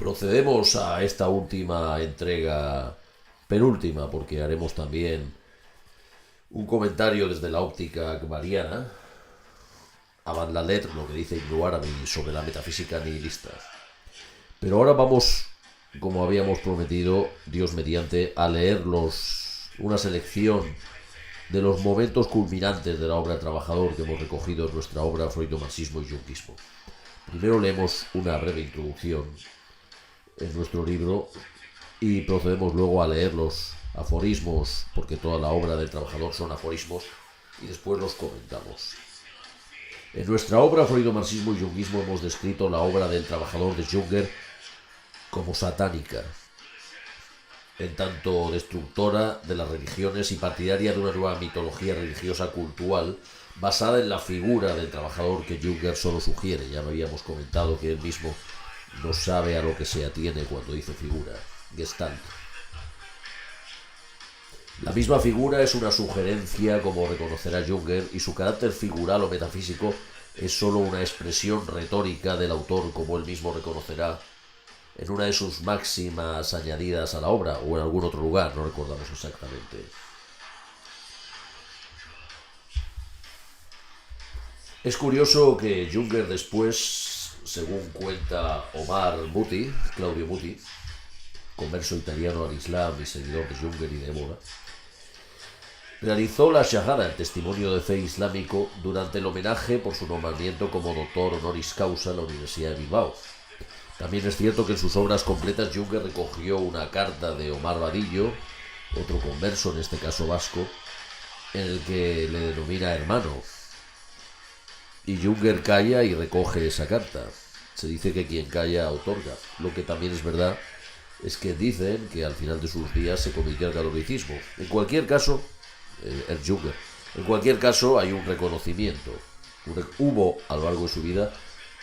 Procedemos a esta última entrega, penúltima, porque haremos también un comentario desde la óptica akbariana, avant la lettre, lo que dice Ibn Arabi sobre la metafísica nihilista. Pero ahora vamos, como habíamos prometido, Dios mediante, a leer una selección de los momentos culminantes de la obra El Trabajador que hemos recogido en nuestra obra Freudo-Marxismo y Junguismo. Primero leemos una breve introducción en nuestro libro y procedemos luego a leer los aforismos, porque toda la obra del Trabajador son aforismos, y después los comentamos. En nuestra obra Freudo-Marxismo y Junguismo hemos descrito la obra del Trabajador de Junger como satánica, en tanto destructora de las religiones y partidaria de una nueva mitología religiosa cultural basada en la figura del trabajador que Junger solo sugiere. Ya habíamos comentado que él mismo no sabe a lo que se atiene cuando dice figura, Gestalt. La misma figura es una sugerencia, como reconocerá Junger, y su carácter figural o metafísico es solo una expresión retórica del autor, como él mismo reconocerá en una de sus máximas añadidas a la obra, o en algún otro lugar, no recordamos exactamente. Es curioso que Junger después, según cuenta Omar Muti, Claudio Muti, converso italiano al Islam y seguidor de Junger y de Ébola, realizó la Shahada, el testimonio de fe islámico, durante el homenaje por su nombramiento como doctor honoris causa en la Universidad de Bilbao. También es cierto que en sus obras completas Junger recogió una carta de Omar Vadillo, otro converso, en este caso vasco, en el que le denomina hermano. Y Junger calla y recoge esa carta. Se dice que quien calla otorga. Lo que también es verdad es que dicen que al final de sus días se convirtió al catolicismo. En cualquier caso, el Junger, en cualquier caso hay un reconocimiento. Hubo a lo largo de su vida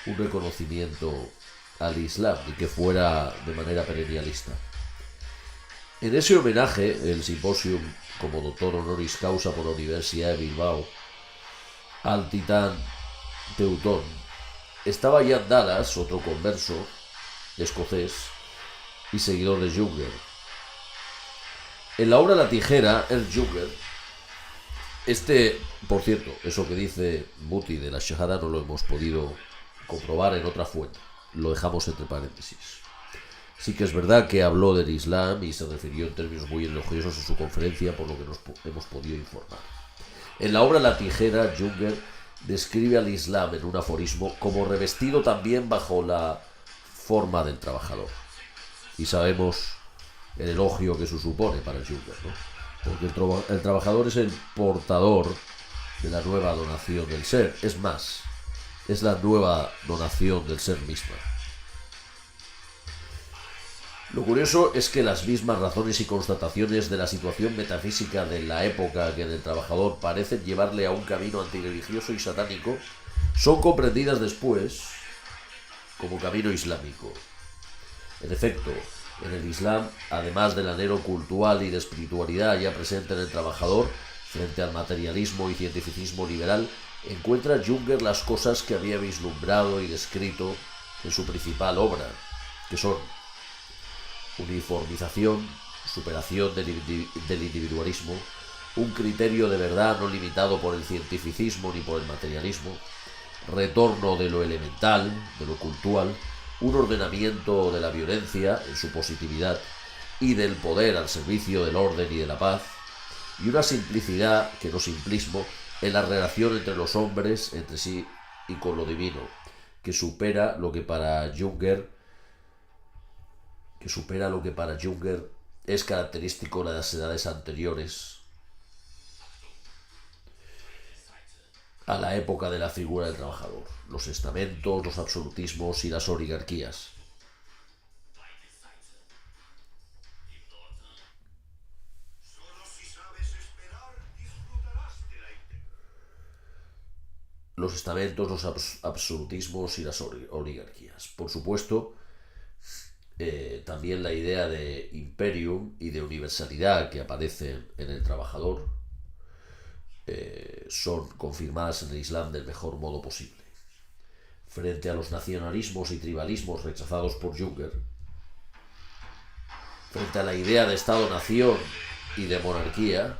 un reconocimiento al Islam y que fuera de manera perennialista. En ese homenaje, el simposium como doctor honoris causa por la Universidad de Bilbao al titán Teutón, estaba Jan Dallas, otro converso escocés y seguidor de Junger. En la obra La Tijera, el Junger, por cierto, eso que dice Muti de la Shahada no lo hemos podido comprobar en otra fuente, lo dejamos entre paréntesis. Sí que es verdad que habló del Islam y se refirió en términos muy elogiosos en su conferencia, por lo que nos hemos podido informar. En la obra La Tijera, Junger describe al Islam en un aforismo como revestido también bajo la forma del trabajador. Y sabemos el elogio que eso supone para Junger, ¿no? Porque el trabajador es el portador de la nueva donación del ser. Es más, es la nueva donación del ser misma. Lo curioso es que las mismas razones y constataciones de la situación metafísica de la época que en el trabajador parecen llevarle a un camino antirreligioso y satánico son comprendidas después como camino islámico. En efecto, en el Islam, además del anhelo cultural y de espiritualidad ya presente en el trabajador, frente al materialismo y cientificismo liberal, encuentra Junger las cosas que había vislumbrado y descrito en su principal obra, que son uniformización, superación del individualismo, un criterio de verdad no limitado por el cientificismo ni por el materialismo, retorno de lo elemental, de lo cultural, un ordenamiento de la violencia en su positividad y del poder al servicio del orden y de la paz, y una simplicidad, que no simplismo, en la relación entre los hombres, entre sí y con lo divino, que supera lo que para Junger es característico de las edades anteriores a la época de la figura del trabajador, los estamentos, los absolutismos y las oligarquías. Los estamentos, los absolutismos y las oligarquías. Por supuesto, también la idea de imperium y de universalidad que aparecen en el trabajador son confirmadas en el Islam del mejor modo posible. Frente a los nacionalismos y tribalismos rechazados por Junger, frente a la idea de Estado-nación y de monarquía,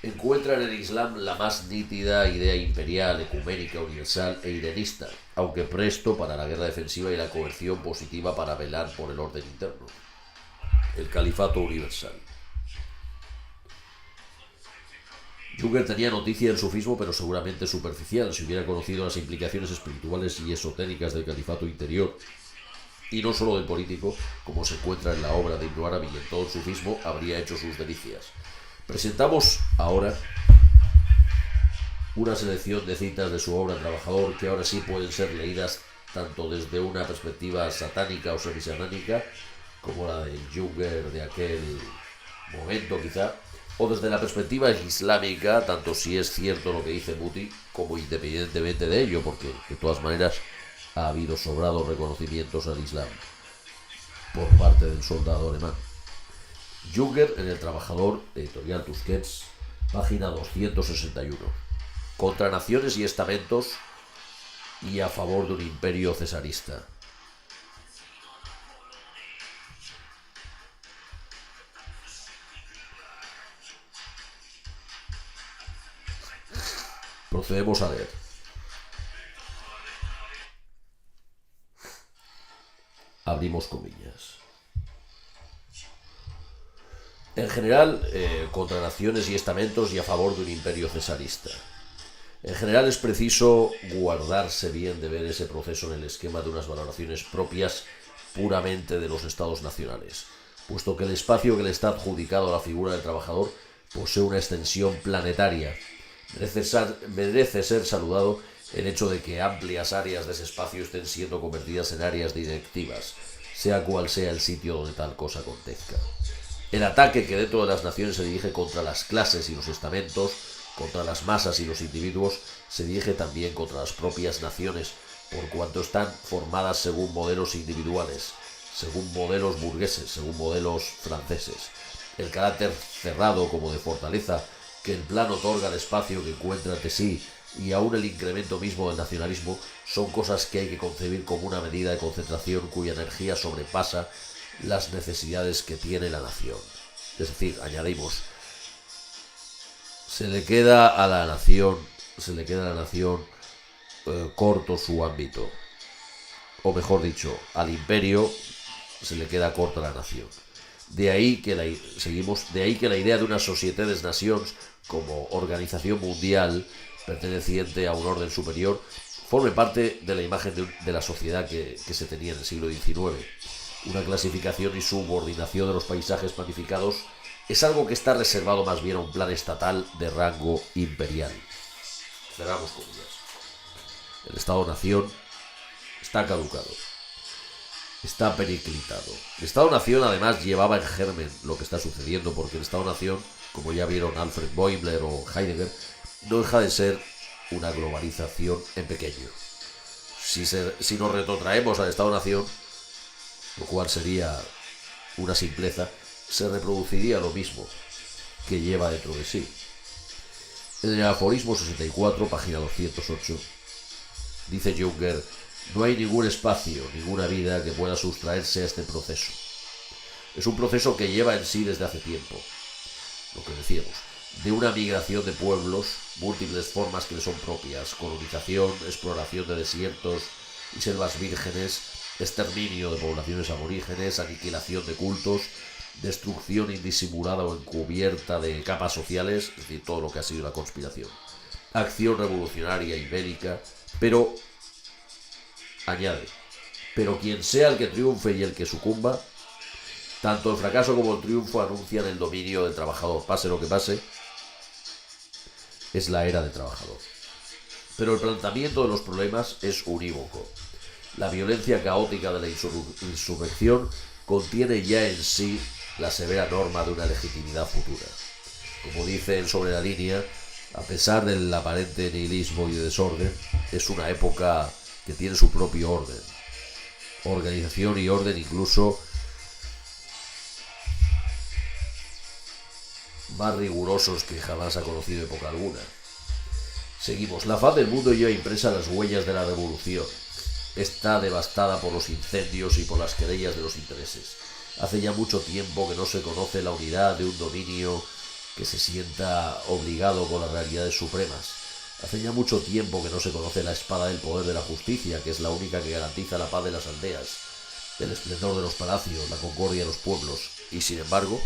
encuentra en el Islam la más nítida idea imperial, ecuménica, universal e irenista, aunque presto para la guerra defensiva y la coerción positiva para velar por el orden interno. El califato universal. Junger tenía noticia del sufismo, pero seguramente superficial. Si hubiera conocido las implicaciones espirituales y esotéricas del califato interior, y no solo del político, como se encuentra en la obra de Ibn Arabi y en todo el sufismo, habría hecho sus delicias. Presentamos ahora una selección de citas de su obra Trabajador, que ahora sí pueden ser leídas tanto desde una perspectiva satánica o semisatánica, como la de Junger de aquel momento quizá, o desde la perspectiva islámica, tanto si es cierto lo que dice Muti, como independientemente de ello, porque de todas maneras ha habido sobrados reconocimientos al Islam por parte del soldado alemán. Junger en El Trabajador, editorial Tusquets, página 261. Contra naciones y estamentos y a favor de un imperio cesarista. Procedemos a leer. Abrimos comillas. En general, contra naciones y estamentos y a favor de un imperio cesarista. En general es preciso guardarse bien de ver ese proceso en el esquema de unas valoraciones propias puramente de los estados nacionales, puesto que el espacio que le está adjudicado a la figura del trabajador posee una extensión planetaria. Merece ser saludado el hecho de que amplias áreas de ese espacio estén siendo convertidas en áreas directivas, sea cual sea el sitio donde tal cosa acontezca. El ataque que dentro de las naciones se dirige contra las clases y los estamentos, contra las masas y los individuos, se dirige también contra las propias naciones, por cuanto están formadas según modelos individuales, según modelos burgueses, según modelos franceses. El carácter cerrado como de fortaleza que el plan otorga al espacio que encuentra ante sí y aún el incremento mismo del nacionalismo son cosas que hay que concebir como una medida de concentración cuya energía sobrepasa las necesidades que tiene la nación. Es decir, añadimos, se le queda a la nación corto su ámbito, o mejor dicho, al imperio se le queda corta la nación. De ahí que la idea de una société des nations como organización mundial perteneciente a un orden superior forme parte de la imagen de la sociedad que se tenía en el siglo XIX. Una clasificación y subordinación de los paisajes planificados es algo que está reservado más bien a un plan estatal de rango imperial. Cerramos comillas. El Estado-Nación está caducado. Está periclitado. El Estado-Nación además llevaba en germen lo que está sucediendo, porque el Estado-Nación, como ya vieron Alfred Boimler o Heidegger, no deja de ser una globalización en pequeño. Si nos retrotraemos al Estado-Nación, lo cual sería una simpleza, se reproduciría lo mismo que lleva dentro de sí. En el aforismo 64, página 208, dice Junger: no hay ningún espacio, ninguna vida que pueda sustraerse a este proceso. Es un proceso que lleva en sí desde hace tiempo, lo que decíamos, de una migración de pueblos, múltiples formas que le son propias: colonización, exploración de desiertos y selvas vírgenes, exterminio de poblaciones aborígenes, aniquilación de cultos, destrucción indisimulada o encubierta de capas sociales, es decir, todo lo que ha sido la conspiración, acción revolucionaria y bélica, pero, añade, pero quien sea el que triunfe y el que sucumba, tanto el fracaso como el triunfo anuncian el dominio del trabajador. Pase lo que pase, es la era del trabajador. Pero el planteamiento de los problemas es unívoco. La violencia caótica de la insurrección contiene ya en sí la severa norma de una legitimidad futura. Como dicen sobre la línea, a pesar del aparente nihilismo y de desorden, es una época que tiene su propio orden, organización y orden incluso más rigurosos que jamás ha conocido época alguna. Seguimos. La faz del mundo lleva impresa las huellas de la revolución. está devastada por los incendios y por las querellas de los intereses. Hace ya mucho tiempo que no se conoce la unidad de un dominio que se sienta obligado con las realidades supremas. Hace ya mucho tiempo que no se conoce la espada del poder de la justicia, que es la única que garantiza la paz de las aldeas, el esplendor de los palacios, la concordia de los pueblos. Y sin embargo,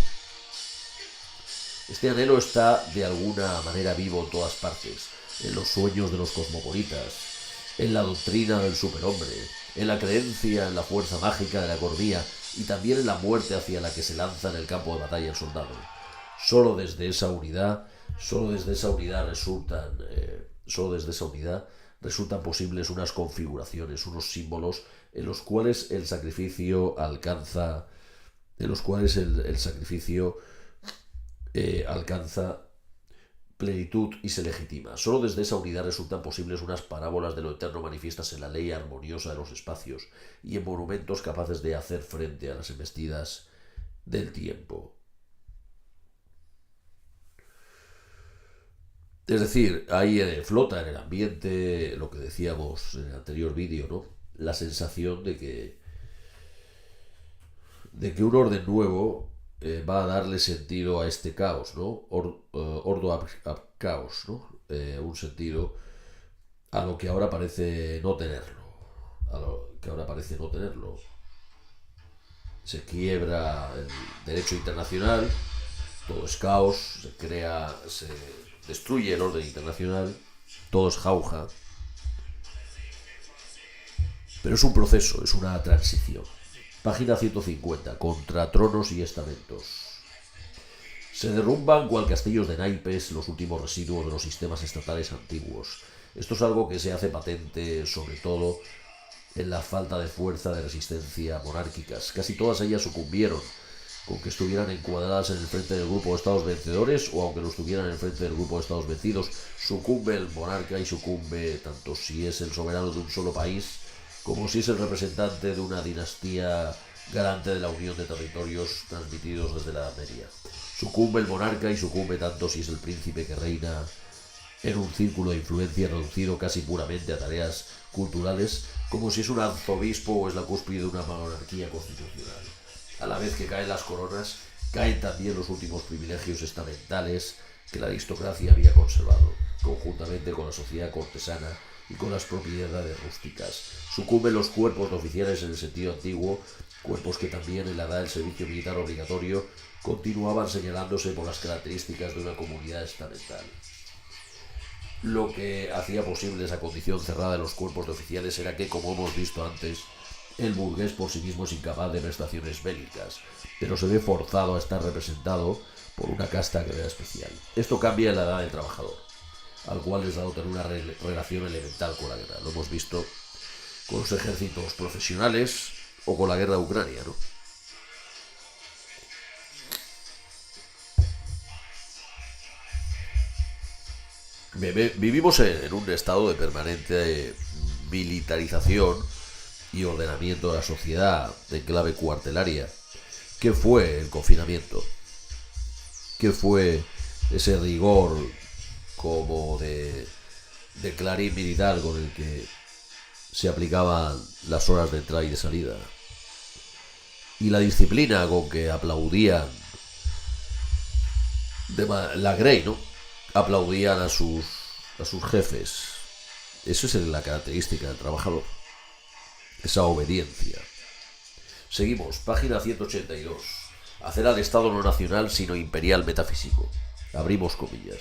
este anhelo está de alguna manera vivo en todas partes, en los sueños de los cosmopolitas, en la doctrina del superhombre, en la creencia en la fuerza mágica de la economía y también en la muerte hacia la que se lanza en el campo de batalla el soldado. Solo desde esa unidad resultan posibles unas configuraciones, unos símbolos en los cuales el sacrificio alcanza plenitud y se legitima. Solo desde esa unidad resultan posibles unas parábolas de lo eterno manifiestas en la ley armoniosa de los espacios y en monumentos capaces de hacer frente a las embestidas del tiempo. Es decir, ahí flota en el ambiente lo que decíamos en el anterior vídeo, ¿no? La sensación de que un orden nuevo va a darle sentido a este caos, ¿no? Ordo ab caos, ¿no? Un sentido a lo que ahora parece no tenerlo. Se quiebra el derecho internacional, todo es caos, se destruye el orden internacional, todo es jauja. Pero es un proceso, es una transición. Página 150. Contra tronos y estamentos. Se derrumban cual castillos de naipes los últimos residuos de los sistemas estatales antiguos. Esto es algo que se hace patente sobre todo en la falta de fuerza de resistencia monárquicas. Casi todas ellas sucumbieron, con que estuvieran encuadradas en el frente del grupo de estados vencedores o aunque no estuvieran en el frente del grupo de estados vencidos. Sucumbe el monarca y sucumbe tanto si es el soberano de un solo país como si es el representante de una dinastía garante de la unión de territorios transmitidos desde la Edad Media. Sucumbe el monarca y sucumbe tanto si es el príncipe que reina en un círculo de influencia reducido casi puramente a tareas culturales, como si es un arzobispo o es la cúspide de una monarquía constitucional. A la vez que caen las coronas, caen también los últimos privilegios estamentales que la aristocracia había conservado, conjuntamente con la sociedad cortesana y con las propiedades rústicas. Sucumben los cuerpos de oficiales en el sentido antiguo, cuerpos que también en la edad del servicio militar obligatorio continuaban señalándose por las características de una comunidad estamental. Lo que hacía posible esa condición cerrada de los cuerpos de oficiales era que, como hemos visto antes, el burgués por sí mismo es incapaz de prestaciones bélicas, pero se ve forzado a estar representado por una casta que era especial. Esto cambia en la edad del trabajador, al cual es dado tener una relación elemental con la guerra. Lo hemos visto con los ejércitos profesionales o con la guerra de Ucrania, ¿no? Vivimos en un estado de permanente militarización y ordenamiento de la sociedad en clave cuartelaria. ¿Qué fue el confinamiento? ¿Qué fue ese rigor como de clarín militar con el que se aplicaban las horas de entrada y de salida? Y la disciplina con que aplaudían la Grey, ¿no? Aplaudían a sus jefes. Eso es la característica del trabajador, esa obediencia. Seguimos, página 182. Hacer al Estado no nacional sino imperial metafísico. Abrimos comillas.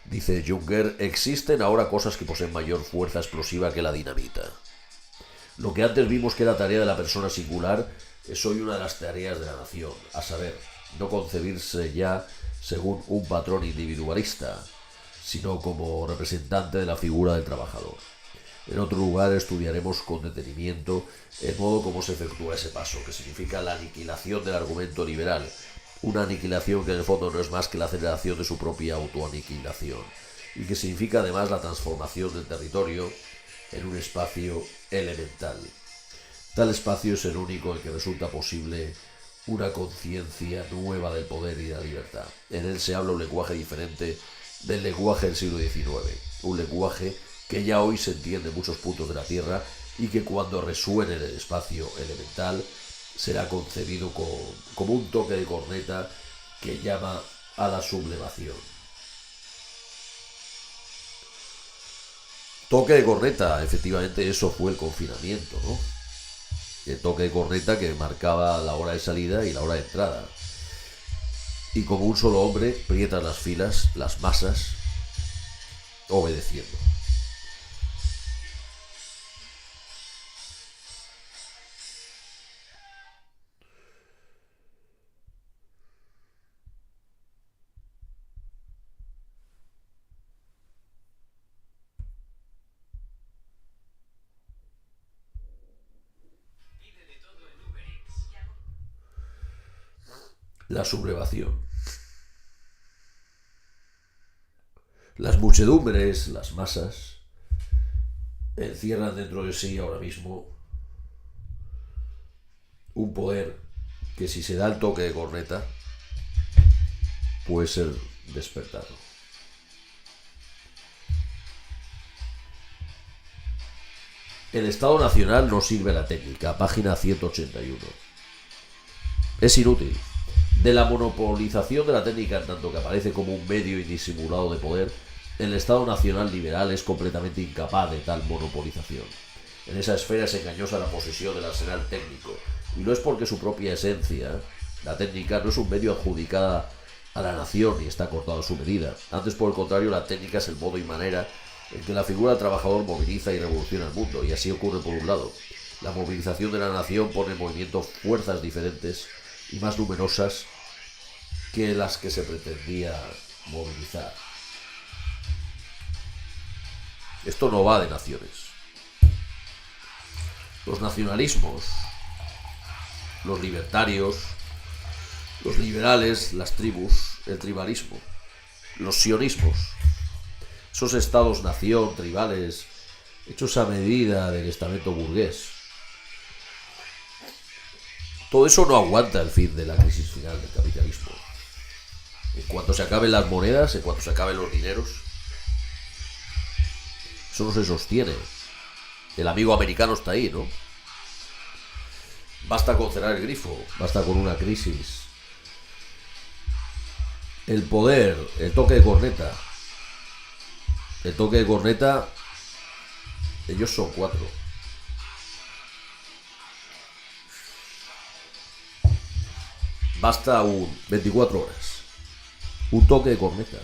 Dice Junger, existen ahora cosas que poseen mayor fuerza explosiva que la dinamita. Lo que antes vimos que era tarea de la persona singular es hoy una de las tareas de la nación, a saber, no concebirse ya según un patrón individualista, sino como representante de la figura del trabajador. En otro lugar estudiaremos con detenimiento el modo como se efectúa ese paso, que significa la aniquilación del argumento liberal, una aniquilación que en el fondo no es más que la aceleración de su propia autoaniquilación, y que significa además la transformación del territorio en un espacio elemental. Tal espacio es el único en que resulta posible una conciencia nueva del poder y de la libertad. En él se habla un lenguaje diferente del lenguaje del siglo XIX, un lenguaje que ya hoy se entiende en muchos puntos de la Tierra y que cuando resuene en el espacio elemental será concebido como un toque de corneta que llama a la sublevación. Toque de corneta, efectivamente eso fue el confinamiento, ¿no? El toque de corneta que marcaba la hora de salida y la hora de entrada. Y como un solo hombre prietan las filas, las masas, obedeciendo. La sublevación. Las muchedumbres, las masas, encierran dentro de sí ahora mismo un poder que, si se da el toque de corneta, puede ser despertado. El Estado Nacional no sirve la técnica, página 181. Es inútil. De la monopolización de la técnica en tanto que aparece como un medio indisimulado de poder, el Estado Nacional liberal es completamente incapaz de tal monopolización. En esa esfera es engañosa la posesión del arsenal técnico, y no es porque su propia esencia, la técnica, no es un medio adjudicada a la nación y está cortado a su medida. Antes, por el contrario, la técnica es el modo y manera en que la figura del trabajador moviliza y revoluciona el mundo, y así ocurre por un lado. La movilización de la nación pone en movimiento fuerzas diferentes y más numerosas que las que se pretendía movilizar. Esto no va de naciones. Los nacionalismos, los libertarios, los liberales, las tribus, el tribalismo, los sionismos, esos estados-nación tribales hechos a medida del estamento burgués. Todo eso no aguanta el fin de la crisis final del capitalismo. En cuanto se acaben las monedas, en cuanto se acaben los dineros, eso no se sostiene. El amigo americano está ahí, ¿no? Basta con cerrar el grifo, basta con una crisis. El poder, el toque de corneta. El toque de corneta, ellos son 4. Basta 24 horas. Un toque de corneta.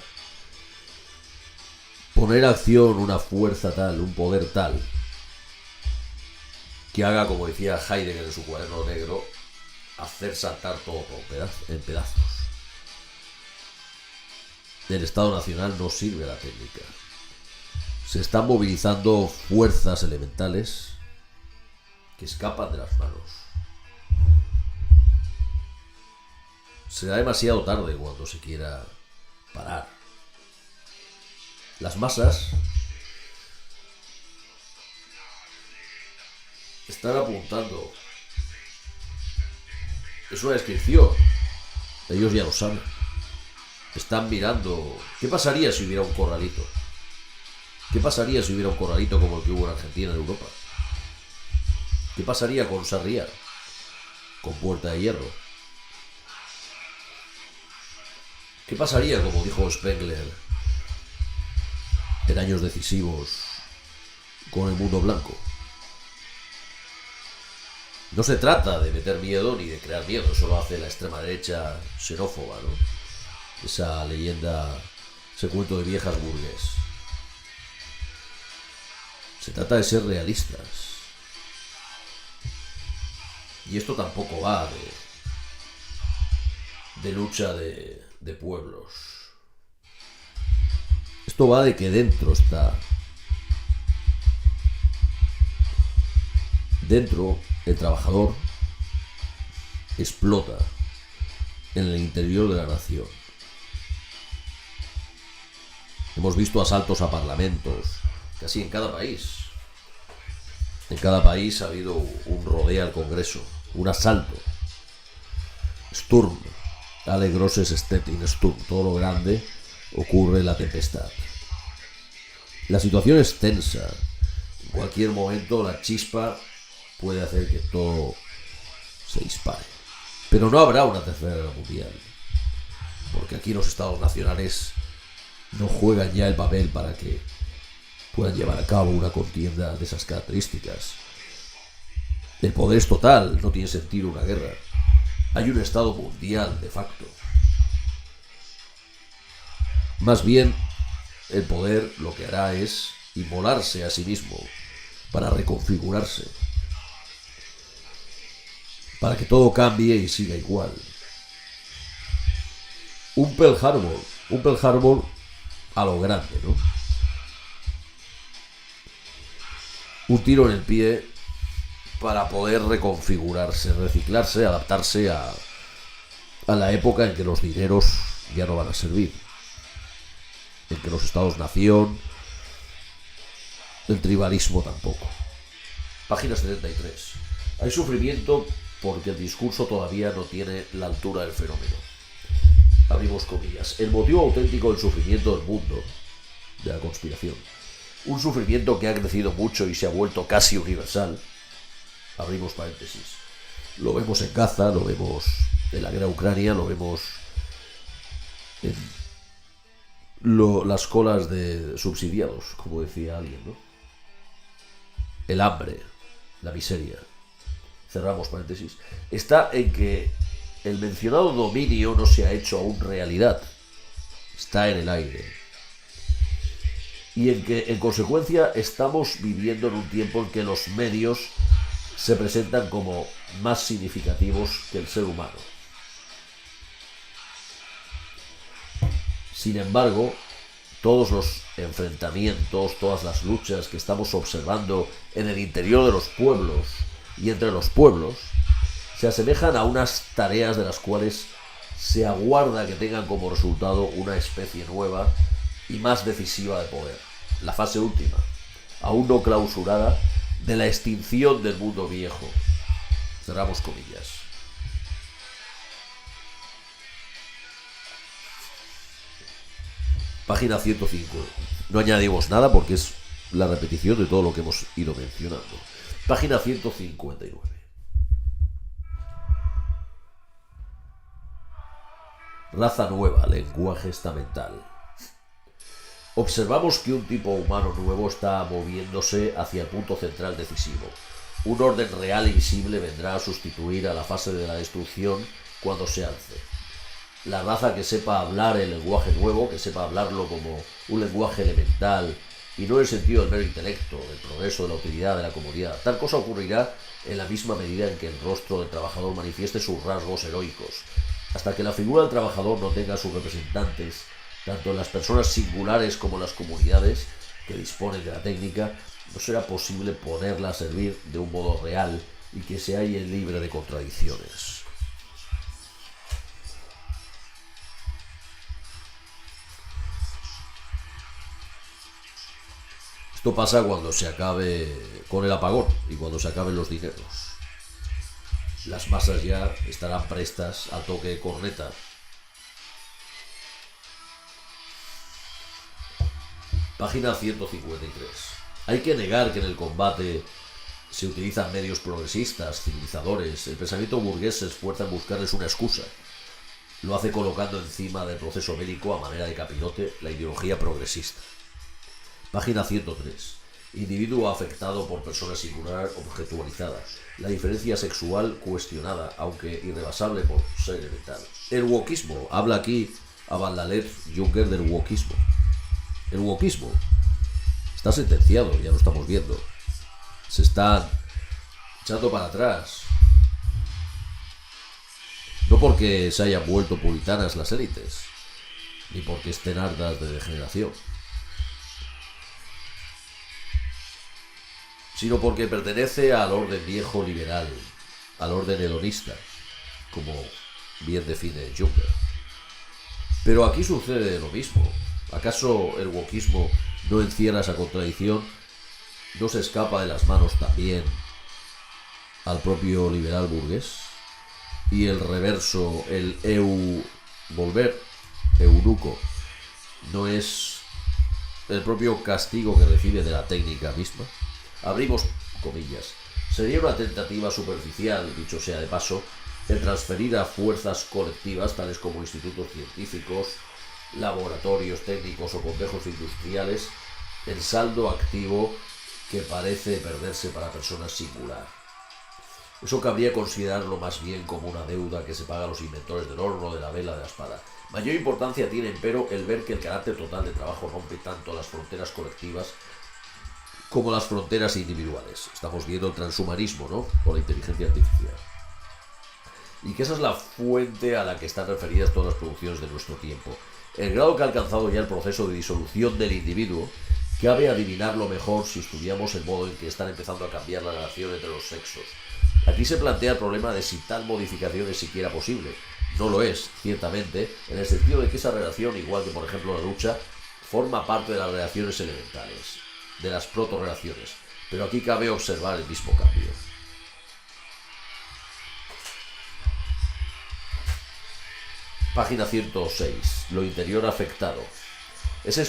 Poner a acción una fuerza tal, un poder tal, que haga, como decía Heidegger en su cuaderno negro, hacer saltar todo en pedazos. El Estado Nacional no sirve a la técnica. Se están movilizando fuerzas elementales que escapan de las manos. Será demasiado tarde cuando se quiera parar. Las masas están apuntando. Es una descripción. Ellos ya lo saben. Están mirando. ¿Qué pasaría si hubiera un corralito? ¿Qué pasaría si hubiera un corralito como el que hubo en Argentina, en Europa? ¿Qué pasaría con Sarriá? Con Puerta de Hierro. ¿Qué pasaría, como dijo Spengler, en años decisivos, con el mundo blanco? No se trata de meter miedo ni de crear miedo, eso lo hace la extrema derecha xenófoba, ¿no? Esa leyenda, ese cuento de viejas burgués. Se trata de ser realistas. Y esto tampoco va de lucha de pueblos. Esto va de que dentro está. Dentro, el trabajador explota en el interior de la nación. Hemos visto asaltos a parlamentos, casi en cada país. En cada país ha habido un rodeo al Congreso, un asalto. Sturm, alle grosses Städte Sturm, todo lo grande ocurre en la tempestad. La situación es tensa. En cualquier momento la chispa puede hacer que todo se dispare. Pero no habrá una tercera guerra mundial, porque aquí los estados nacionales no juegan ya el papel para que puedan llevar a cabo una contienda de esas características. El poder es total, no tiene sentido una guerra. Hay un estado mundial de facto. Más bien, el poder lo que hará es inmolarse a sí mismo para reconfigurarse, para que todo cambie y siga igual. Un Pearl Harbor a lo grande, ¿no? Un tiro en el pie para poder reconfigurarse, reciclarse, adaptarse a la época en que los dineros ya no van a servir, en que los estados-nación, el tribalismo tampoco. Página 73. Hay sufrimiento porque el discurso todavía no tiene la altura del fenómeno. Abrimos comillas. El motivo auténtico del sufrimiento del mundo, de la conspiración, un sufrimiento que ha crecido mucho y se ha vuelto casi universal. Abrimos paréntesis. Lo vemos en Gaza, lo vemos en la guerra de Ucrania, lo vemos en las colas de subsidiados, como decía alguien, ¿no? El hambre, la miseria. Cerramos paréntesis. Está en que el mencionado dominio no se ha hecho aún realidad. Está en el aire. Y en que, en consecuencia, estamos viviendo en un tiempo en que los medios se presentan como más significativos que el ser humano. Sin embargo, todos los enfrentamientos, todas las luchas que estamos observando en el interior de los pueblos y entre los pueblos, se asemejan a unas tareas de las cuales se aguarda que tengan como resultado una especie nueva y más decisiva de poder. La fase última, aún no clausurada, de la extinción del mundo viejo. Cerramos comillas. Página 105. No añadimos nada porque es la repetición de todo lo que hemos ido mencionando. Página 159. Raza nueva, lenguaje estamental. Observamos que un tipo humano nuevo está moviéndose hacia el punto central decisivo. Un orden real y visible vendrá a sustituir a la fase de la destrucción cuando se alce. La raza que sepa hablar el lenguaje nuevo, que sepa hablarlo como un lenguaje elemental y no en el sentido del mero intelecto, del progreso, de la utilidad de la comunidad. Tal cosa ocurrirá en la misma medida en que el rostro del trabajador manifieste sus rasgos heroicos. Hasta que la figura del trabajador no tenga sus representantes, tanto en las personas singulares como en las comunidades que disponen de la técnica, no será posible ponerla a servir de un modo real y que se halle libre de contradicciones. Esto pasa cuando se acabe con el apagón y cuando se acaben los dineros. Las masas ya estarán prestas al toque de corneta. Página 153. Hay que negar que en el combate se utilizan medios progresistas, civilizadores. El pensamiento burgués se esfuerza en buscarles una excusa. Lo hace colocando encima del proceso bélico a manera de capirote la ideología progresista. Página 103. Individuo afectado por persona singular objetualizada. La diferencia sexual cuestionada, aunque irrebasable por ser elemental. El wokismo. Habla aquí a Van-Lalet Juncker del wokismo. El wokismo está sentenciado, ya lo estamos viendo. Se están echando para atrás. No porque se hayan vuelto puritanas las élites, ni porque estén hartas de degeneración, sino porque pertenece al orden viejo liberal, al orden hedonista, como bien define Juncker. Pero aquí sucede lo mismo. ¿Acaso el wokismo no encierra esa contradicción? ¿No se escapa de las manos también al propio liberal burgués? Y el reverso, el volver, eunuco, ¿no es el propio castigo que recibe de la técnica misma? Abrimos comillas. Sería una tentativa superficial, dicho sea de paso, el transferir a fuerzas colectivas tales como institutos científicos, laboratorios técnicos o complejos industriales el saldo activo que parece perderse para personas singular. Eso cabría considerarlo más bien como una deuda que se paga a los inventores del horno, de la vela, de la espada. Mayor importancia tiene, empero, el ver que el carácter total de trabajo rompe tanto las fronteras colectivas como las fronteras individuales. Estamos viendo el transhumanismo, ¿no? O la inteligencia artificial. Y que esa es la fuente a la que están referidas todas las producciones de nuestro tiempo. El grado que ha alcanzado ya el proceso de disolución del individuo, cabe adivinarlo mejor si estudiamos el modo en que están empezando a cambiar la relación entre los sexos. Aquí se plantea el problema de si tal modificación es siquiera posible. No lo es, ciertamente, en el sentido de que esa relación, igual que por ejemplo la lucha, forma parte de las relaciones elementales, de las protorrelaciones. Pero aquí cabe observar el mismo cambio. Página 106. Lo interior afectado. En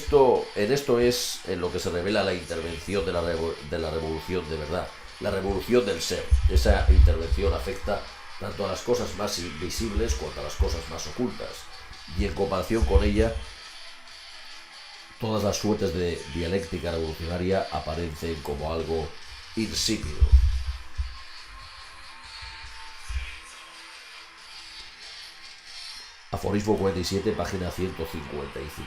esto es en lo que se revela la intervención de la revolución de verdad, la revolución del ser. Esa intervención afecta tanto a las cosas más invisibles cuanto a las cosas más ocultas. Y en comparación con ella, todas las suertes de dialéctica revolucionaria aparecen como algo insípido. Aforismo 47, página 155.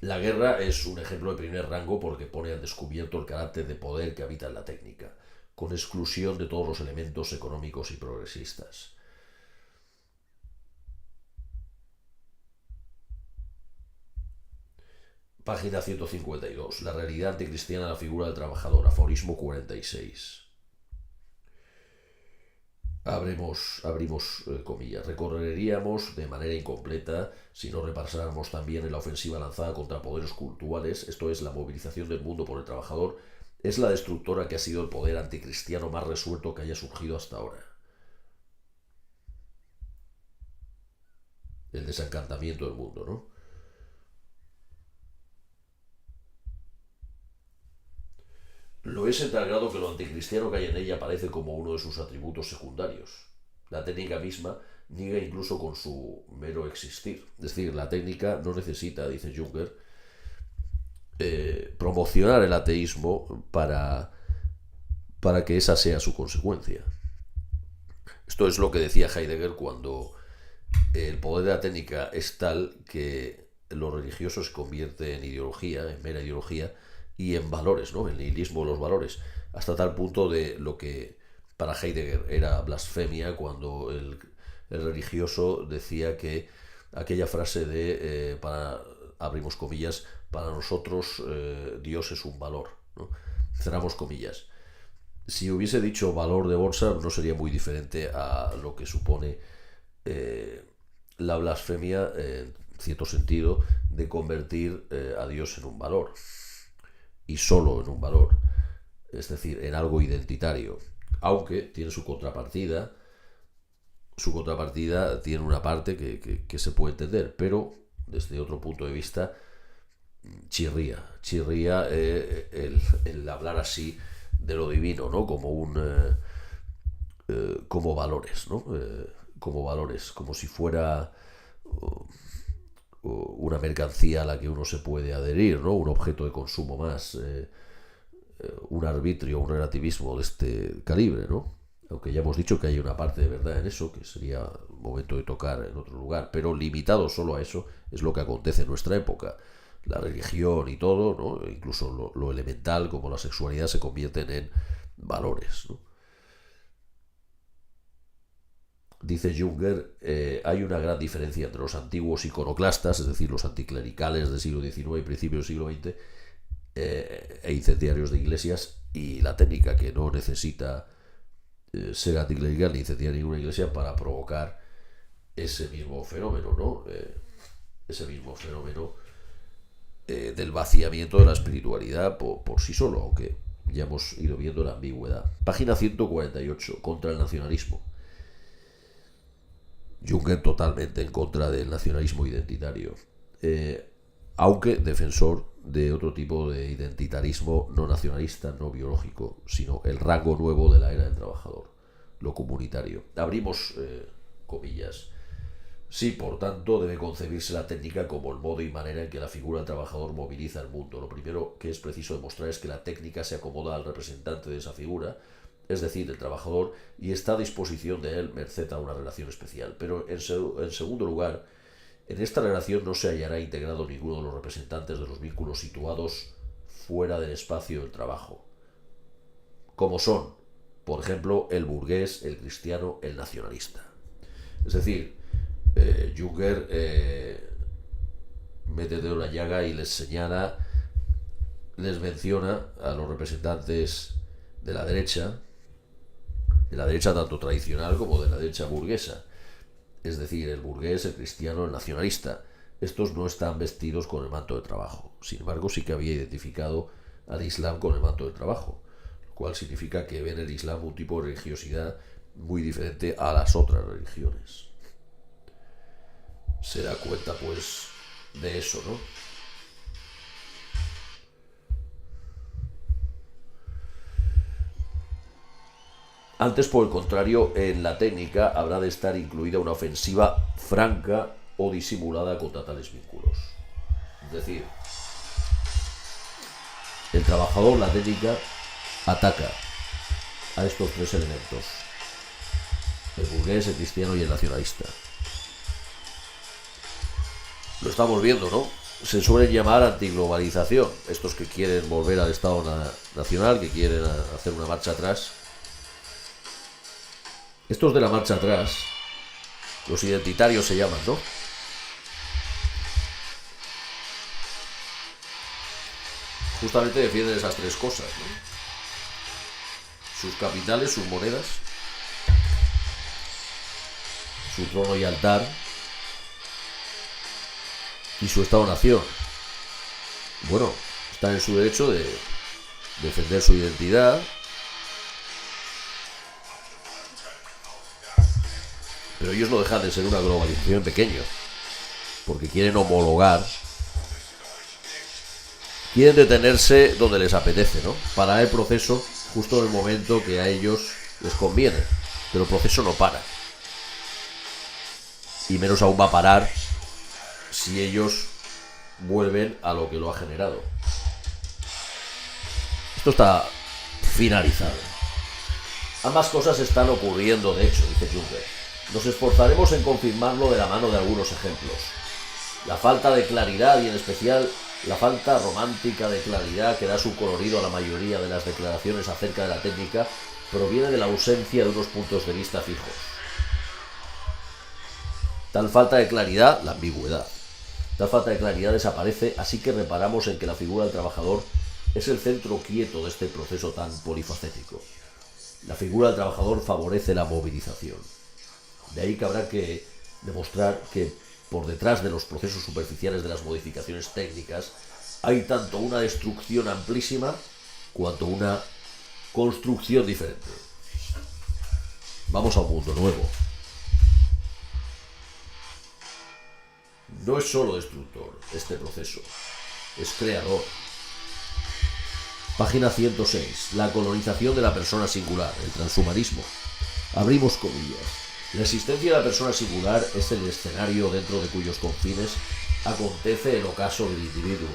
La guerra es un ejemplo de primer rango porque pone al descubierto el carácter de poder que habita en la técnica, con exclusión de todos los elementos económicos y progresistas. Página 152. La realidad anticristiana de la figura del trabajador. Aforismo 46. Abrimos comillas. Recorreríamos de manera incompleta si no repasáramos también en la ofensiva lanzada contra poderes culturales, esto es, la movilización del mundo por el trabajador, es la destructora que ha sido el poder anticristiano más resuelto que haya surgido hasta ahora. El desencantamiento del mundo, ¿no? Lo es en tal grado que lo anticristiano que hay en ella aparece como uno de sus atributos secundarios. La técnica misma niega incluso con su mero existir. Es decir, la técnica no necesita, dice Junger, promocionar el ateísmo para que esa sea su consecuencia. Esto es lo que decía Heidegger cuando el poder de la técnica es tal que lo religioso se convierte en ideología, en mera ideología, y en valores, ¿no? El nihilismo de los valores, hasta tal punto de lo que para Heidegger era blasfemia cuando el religioso decía que aquella frase de, abrimos comillas, para nosotros Dios es un valor, ¿no? Cerramos comillas. Si hubiese dicho valor de bolsa, no sería muy diferente a lo que supone la blasfemia, en cierto sentido, de convertir a Dios en un valor, y solo en un valor, es decir, en algo identitario, aunque tiene su contrapartida tiene una parte que se puede entender, pero desde otro punto de vista chirría el hablar así de lo divino, ¿no? Como como valores, ¿no? Como valores, como si fuera una mercancía a la que uno se puede adherir, ¿no? Un objeto de consumo más, un arbitrio, un relativismo de este calibre, ¿no? Aunque ya hemos dicho que hay una parte de verdad en eso, que sería momento de tocar en otro lugar, pero limitado solo a eso es lo que acontece en nuestra época. La religión y todo, ¿no? Incluso lo elemental como la sexualidad se convierten en valores, ¿no? Dice Junger, hay una gran diferencia entre los antiguos iconoclastas, es decir, los anticlericales del siglo XIX y principios del siglo XX, e incendiarios de iglesias, y la técnica, que no necesita ser anticlerical ni incendiar ninguna iglesia para provocar ese mismo fenómeno, ¿no? Ese mismo fenómeno del vaciamiento de la espiritualidad por sí solo, aunque ya hemos ido viendo la ambigüedad. Página 148, contra el nacionalismo. Junger totalmente en contra del nacionalismo identitario. aunque defensor de otro tipo de identitarismo no nacionalista, no biológico, sino el rango nuevo de la era del trabajador, lo comunitario. Abrimos comillas. Sí, por tanto, debe concebirse la técnica como el modo y manera en que la figura del trabajador moviliza el mundo. Lo primero que es preciso demostrar es que la técnica se acomoda al representante de esa figura, es decir, el trabajador, y está a disposición de él merced a una relación especial. Pero, en segundo lugar, en esta relación no se hallará integrado ninguno de los representantes de los vínculos situados fuera del espacio del trabajo, como son, por ejemplo, el burgués, el cristiano, el nacionalista. Es decir, Junger mete dedo en la llaga y les señala, les menciona a los representantes de la derecha tanto tradicional como de la derecha burguesa, es decir, el burgués, el cristiano, el nacionalista. Estos no están vestidos con el manto de trabajo. Sin embargo, sí que había identificado al Islam con el manto de trabajo, lo cual significa que ven el Islam un tipo de religiosidad muy diferente a las otras religiones. Se da cuenta, pues, de eso, ¿no? Antes, por el contrario, en la técnica habrá de estar incluida una ofensiva franca o disimulada contra tales vínculos. Es decir, el trabajador, la técnica, ataca a estos tres elementos: el burgués, el cristiano y el nacionalista. Lo estamos viendo, ¿no? Se suelen llamar antiglobalización, estos que quieren volver al Estado nacional, que quieren hacer una marcha atrás. Estos de la marcha atrás, los identitarios se llaman, ¿no? Justamente defienden esas tres cosas, ¿no? Sus capitales, sus monedas, su trono y altar, y su Estado-nación. Bueno, están en su derecho de defender su identidad, pero ellos no dejan de ser una globalización pequeña, porque quieren homologar, quieren detenerse donde les apetece, ¿no? Parar el proceso justo en el momento que a ellos les conviene, pero el proceso no para, y menos aún va a parar si ellos vuelven a lo que lo ha generado. Esto está finalizado. Ambas cosas están ocurriendo, de hecho, dice Junger. Nos esforzaremos en confirmarlo de la mano de algunos ejemplos. La falta de claridad y en especial la falta romántica de claridad que da su colorido a la mayoría de las declaraciones acerca de la técnica proviene de la ausencia de unos puntos de vista fijos. Tal falta de claridad, la ambigüedad. Tal falta de claridad desaparece, así que reparamos en que la figura del trabajador es el centro quieto de este proceso tan polifacético. La figura del trabajador favorece la movilización. De ahí que habrá que demostrar que por detrás de los procesos superficiales de las modificaciones técnicas hay tanto una destrucción amplísima cuanto una construcción diferente. Vamos a un mundo nuevo. No es solo destructor este proceso, es creador. Página 106. La colonización de la persona singular, el transhumanismo. Abrimos comillas. La existencia de la persona singular es el escenario dentro de cuyos confines acontece el ocaso del individuo.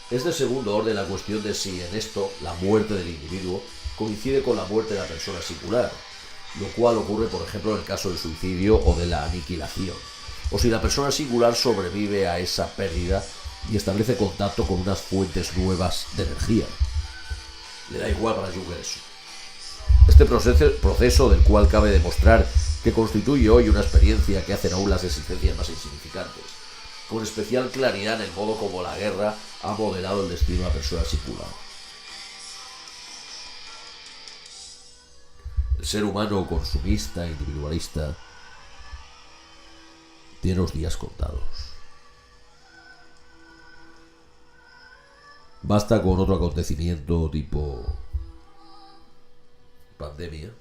Es de segundo orden la cuestión de si en esto la muerte del individuo coincide con la muerte de la persona singular, lo cual ocurre, por ejemplo, en el caso del suicidio o de la aniquilación, o si la persona singular sobrevive a esa pérdida y establece contacto con unas fuentes nuevas de energía. Le da igual para Junger eso. Este proceso del cual cabe demostrar que constituye hoy una experiencia que hacen aún las existencias más insignificantes, con especial claridad en el modo como la guerra ha modelado el destino de la persona singular. El ser humano consumista, individualista, tiene los días contados. Basta con otro acontecimiento tipo pandemia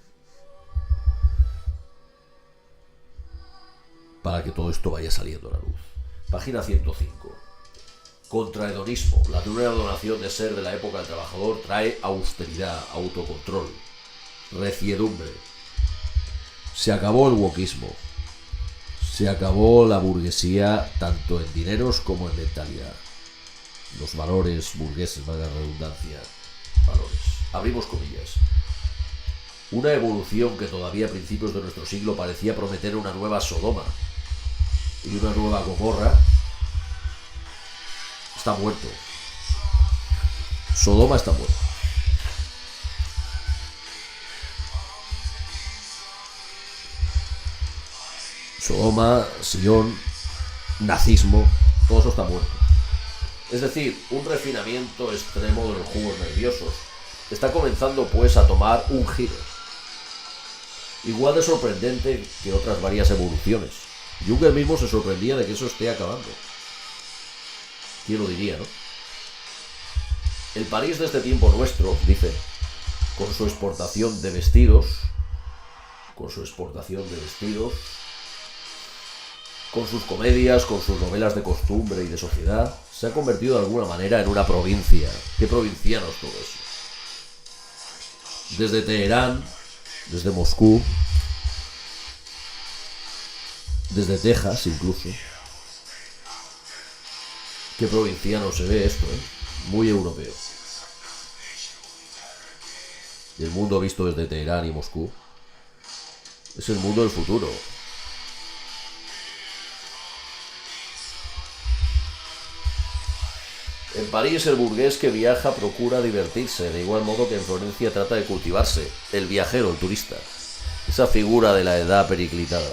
para que todo esto vaya saliendo a la luz. Página 105. Contrahedonismo. La dura donación de ser de la época del trabajador trae austeridad, autocontrol, reciedumbre. Se acabó el wokismo. Se acabó la burguesía tanto en dineros como en mentalidad. Los valores burgueses, valga la redundancia, valores. Abrimos comillas. Una evolución que todavía a principios de nuestro siglo parecía prometer una nueva Sodoma y una nueva Gomorra, está muerto. Sodoma está muerto. Sodoma, Sion, nazismo, todo eso está muerto. Es decir, un refinamiento extremo de los jugos nerviosos está comenzando pues a tomar un giro. Igual de sorprendente que otras varias evoluciones. Junger mismo se sorprendía de que eso esté acabando. ¿Quién lo diría, no? El París de este tiempo nuestro, dice, con su exportación de vestidos, con sus comedias, con sus novelas de costumbre y de sociedad, se ha convertido de alguna manera en una provincia. ¿Qué provincianos todo eso? Desde Teherán, desde Moscú, desde Texas incluso. Qué provinciano se ve esto, ¿eh? Muy europeo. Y el mundo visto desde Teherán y Moscú es el mundo del futuro. En París el burgués que viaja procura divertirse, de igual modo que en Florencia trata de cultivarse, el viajero, el turista, esa figura de la edad periclitada.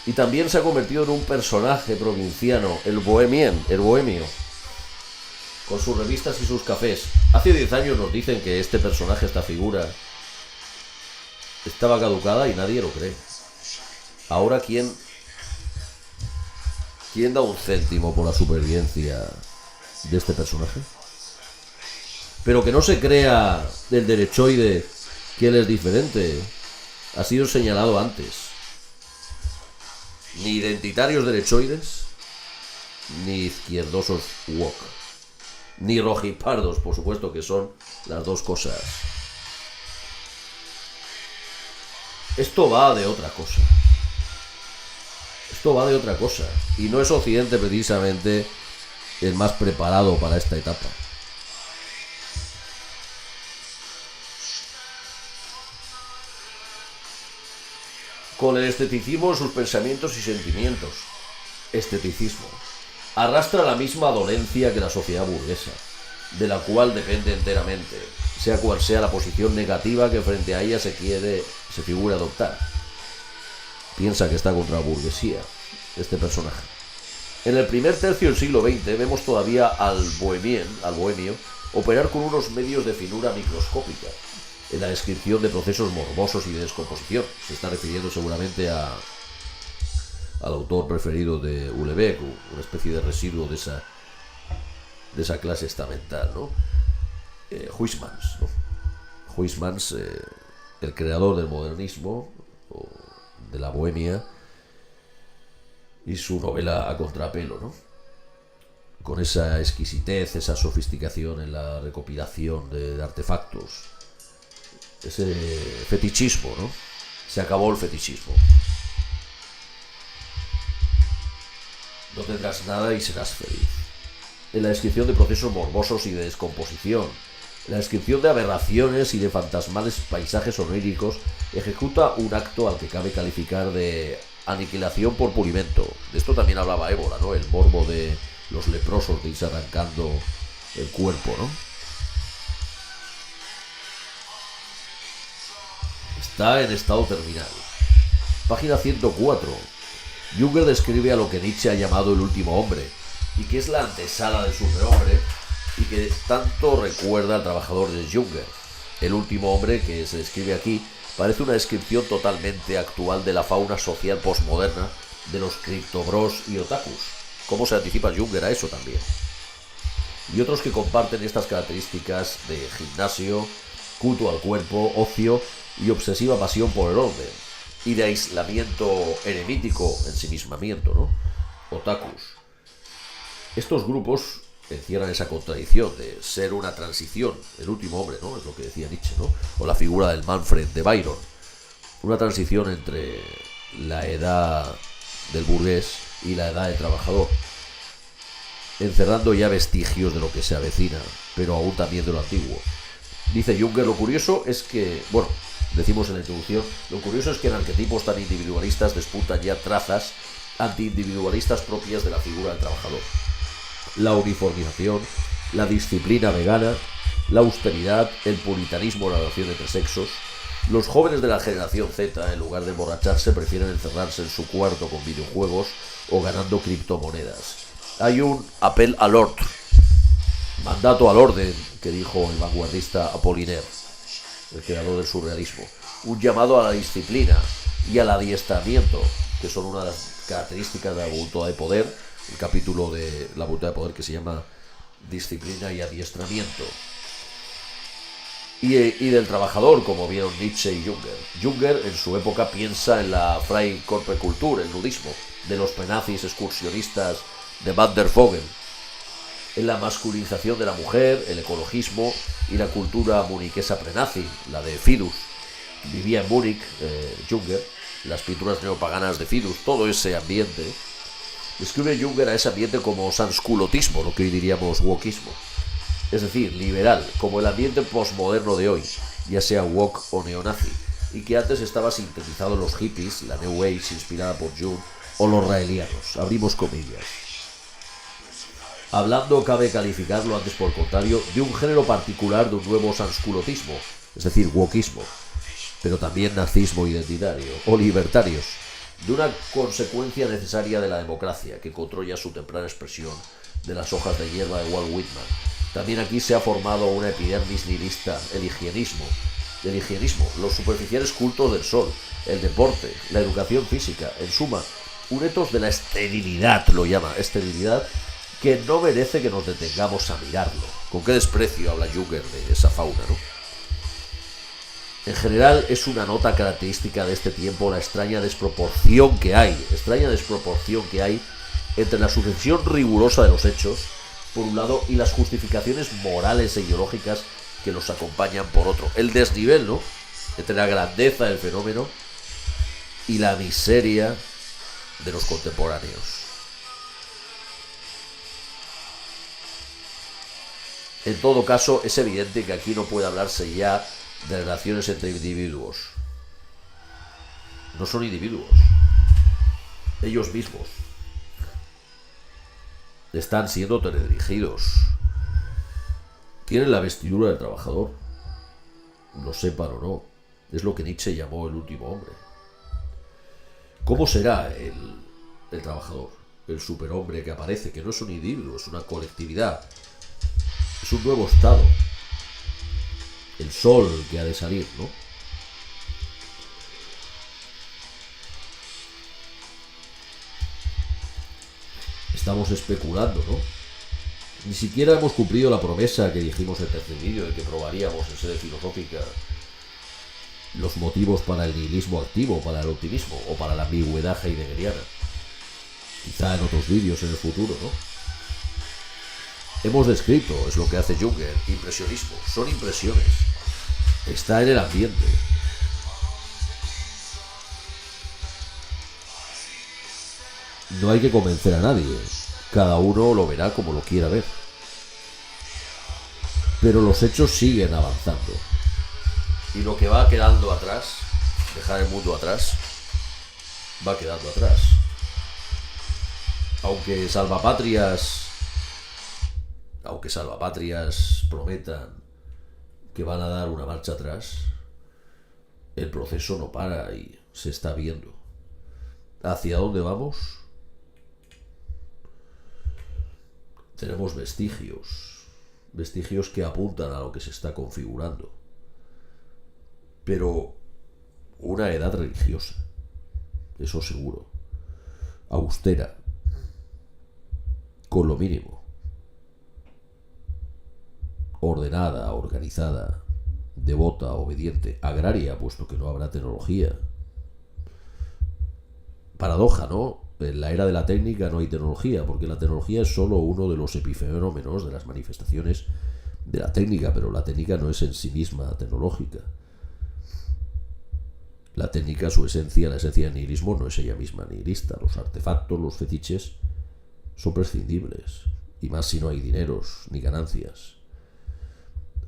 Y también se ha convertido en un personaje provinciano, el bohemio, con sus revistas y sus cafés. Hace 10 años nos dicen que este personaje, esta figura, estaba caducada y nadie lo cree. Ahora, ¿quién da un céntimo por la supervivencia de este personaje? Pero que no se crea del derechoide que él es diferente. Ha sido señalado antes. Ni identitarios derechoides, ni izquierdosos woke, ni rojipardos, por supuesto, que son las dos cosas. Esto va de otra cosa. Y no es Occidente precisamente el más preparado para esta etapa. Con el esteticismo en sus pensamientos y sentimientos. Esteticismo. Arrastra la misma dolencia que la sociedad burguesa, de la cual depende enteramente, sea cual sea la posición negativa que frente a ella se figura adoptar. Piensa que está contra la burguesía, este personaje. En el primer tercio del siglo XX vemos todavía al bohemio, operar con unos medios de finura microscópica en la descripción de procesos morbosos y de descomposición. Se está refiriendo seguramente al autor preferido de Houellebecq, una especie de residuo de esa clase estamental, ¿no? Huysmans, ¿no? Huysmans, el creador del modernismo, o de la bohemia, y su novela A Contrapelo, ¿no? Con esa exquisitez, esa sofisticación en la recopilación de artefactos, ese fetichismo, ¿no? Se acabó el fetichismo. No tendrás nada y serás feliz. En la descripción de procesos morbosos y de descomposición, en la descripción de aberraciones y de fantasmales paisajes oníricos, ejecuta un acto al que cabe calificar de aniquilación por pulimento. De esto también hablaba Évola, ¿no? El morbo de los leprosos de irse arrancando el cuerpo, ¿no? Está en estado terminal. Página 104. Junger describe a lo que Nietzsche ha llamado el último hombre, y que es la antesala del superhombre, y que tanto recuerda al trabajador de Junger. El último hombre que se describe aquí parece una descripción totalmente actual de la fauna social postmoderna de los criptobros y otakus. ¿Cómo se anticipa Junger a eso también? Y otros que comparten estas características de gimnasio, culto al cuerpo, ocio y obsesiva pasión por el orden, y de aislamiento eremítico, ensimismamiento, ¿no? Otakus. Estos grupos encierran esa contradicción de ser una transición, el último hombre, ¿no? Es lo que decía Nietzsche, ¿no? O la figura del Manfred de Byron. Una transición entre la edad del burgués y la edad del trabajador, encerrando ya vestigios de lo que se avecina, pero aún también de lo antiguo. Dice Junger, lo curioso es que, bueno, decimos en la introducción, lo curioso es que en arquetipos tan individualistas despuntan ya trazas antiindividualistas propias de la figura del trabajador. La uniformización, la disciplina vegana, la austeridad, el puritanismo en la relación entre sexos. Los jóvenes de la generación Z, en lugar de emborracharse, prefieren encerrarse en su cuarto con videojuegos o ganando criptomonedas. Hay un appel à l'ordre, mandato al orden, que dijo el vanguardista Apollinaire, el creador del surrealismo. Un llamado a la disciplina y al adiestramiento, que son una de las características de la voluntad de poder. El capítulo de la voluntad de poder que se llama Disciplina y adiestramiento. Y del trabajador, como vieron Nietzsche y Junger. Junger en su época piensa en la Freikorpskultur, el nudismo, de los penazis excursionistas de Van der Vogel, en la masculinización de la mujer, el ecologismo y la cultura muniquesa prenazi, la de Fidus. Vivía en Múnich, Junger, las pinturas neopaganas de Fidus, todo ese ambiente. Describe Junger a ese ambiente como sansculotismo, lo que hoy diríamos wokismo. Es decir, liberal, como el ambiente posmoderno de hoy, ya sea woke o neonazi, y que antes estaba sintetizado en los hippies, la New Age inspirada por Jung, o los raelianos. Abrimos comillas. Hablando, cabe calificarlo antes por el contrario de un género particular de un nuevo sansculotismo, es decir, wokismo, pero también nazismo identitario, o libertarios, de una consecuencia necesaria de la democracia, que encontró ya su temprana expresión de las hojas de hierba de Walt Whitman. También aquí se ha formado una epidermis nihilista, el higienismo, los superficiales cultos del sol, el deporte, la educación física, en suma, un etos de la esterilidad, lo llama, esterilidad, que no merece que nos detengamos a mirarlo. Con qué desprecio habla Junger de esa fauna, ¿no? En general es una nota característica de este tiempo la extraña desproporción que hay entre la sucesión rigurosa de los hechos, por un lado, y las justificaciones morales e ideológicas que los acompañan por otro. El desnivel, ¿no?, entre la grandeza del fenómeno y la miseria de los contemporáneos. En todo caso, es evidente que aquí no puede hablarse ya de relaciones entre individuos. No son individuos. Ellos mismos están siendo teledirigidos. Tienen la vestidura del trabajador. Lo sepan o no. Es lo que Nietzsche llamó el último hombre. ¿Cómo será el trabajador? El superhombre que aparece, que no es un individuo, es una colectividad. Es un nuevo estado. El sol que ha de salir, ¿no? Estamos especulando, ¿no? Ni siquiera hemos cumplido la promesa que dijimos en el tercer vídeo de que probaríamos en sede filosófica los motivos para el nihilismo activo, para el optimismo o para la ambigüedad heideggeriana. Quizá en otros vídeos en el futuro, ¿no? Hemos descrito, es lo que hace Junger, impresionismo. Son impresiones. Está en el ambiente. No hay que convencer a nadie. Cada uno lo verá como lo quiera ver. Pero los hechos siguen avanzando. Y lo que va quedando atrás, dejar el mundo atrás, va quedando atrás. Aunque salvapatrias prometan que van a dar una marcha atrás, el proceso no para y se está viendo. ¿Hacia dónde vamos? Tenemos vestigios que apuntan a lo que se está configurando. Pero una edad religiosa, eso seguro, austera, con lo mínimo, ordenada, organizada, devota, obediente, agraria, puesto que no habrá tecnología. Paradoja, ¿no? En la era de la técnica no hay tecnología, porque la tecnología es solo uno de los epifenómenos, de las manifestaciones de la técnica, pero la técnica no es en sí misma tecnológica. La técnica, su esencia, la esencia del nihilismo no es ella misma nihilista. Los artefactos, los fetiches, son prescindibles, y más si no hay dineros ni ganancias.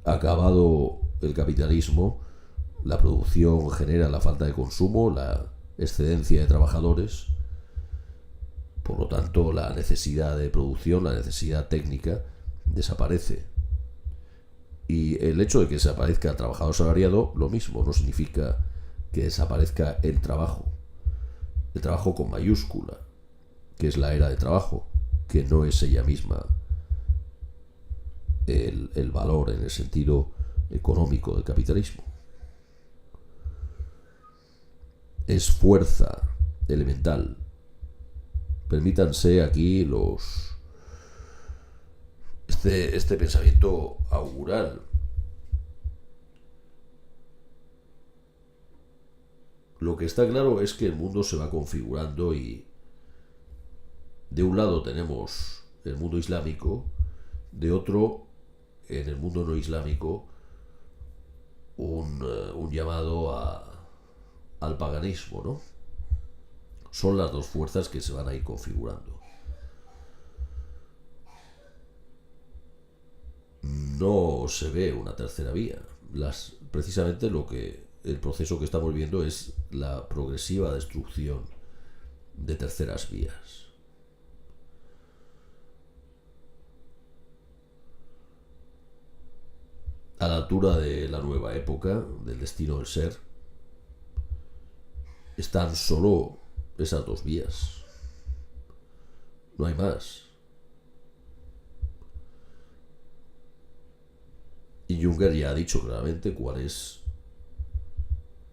Acabado el capitalismo, la producción genera la falta de consumo, la excedencia de trabajadores, por lo tanto la necesidad de producción, la necesidad técnica desaparece. Y el hecho de que desaparezca el trabajador asalariado, lo mismo, no significa que desaparezca el trabajo con mayúscula, que es la era de trabajo, que no es ella misma el valor en el sentido económico del capitalismo. Es fuerza elemental. Permítanse aquí este pensamiento augural. Lo que está claro es que el mundo se va configurando y de un lado tenemos el mundo islámico, de otro, en el mundo no islámico, un llamado al paganismo, ¿no? Son las dos fuerzas que se van a ir configurando. No se ve una tercera vía. Precisamente el proceso que estamos viendo es la progresiva destrucción de terceras vías. A la altura de la nueva época, del destino del ser, están solo esas dos vías. No hay más. Y Junger ya ha dicho claramente cuál es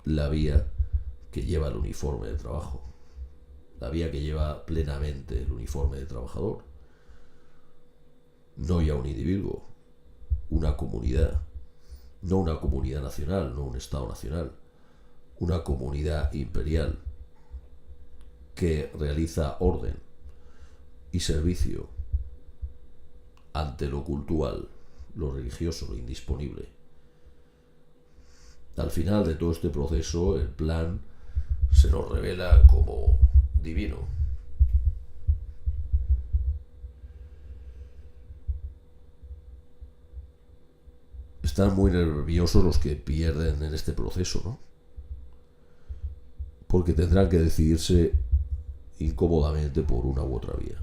la vía que lleva el uniforme de trabajo, la vía que lleva plenamente el uniforme de trabajador. No ya un individuo, una comunidad, no una comunidad nacional, no un Estado nacional, una comunidad imperial que realiza orden y servicio ante lo cultural, lo religioso, lo indisponible. Al final de todo este proceso, el plan se nos revela como divino. Están muy nerviosos los que pierden en este proceso, ¿no? Porque tendrán que decidirse incómodamente por una u otra vía.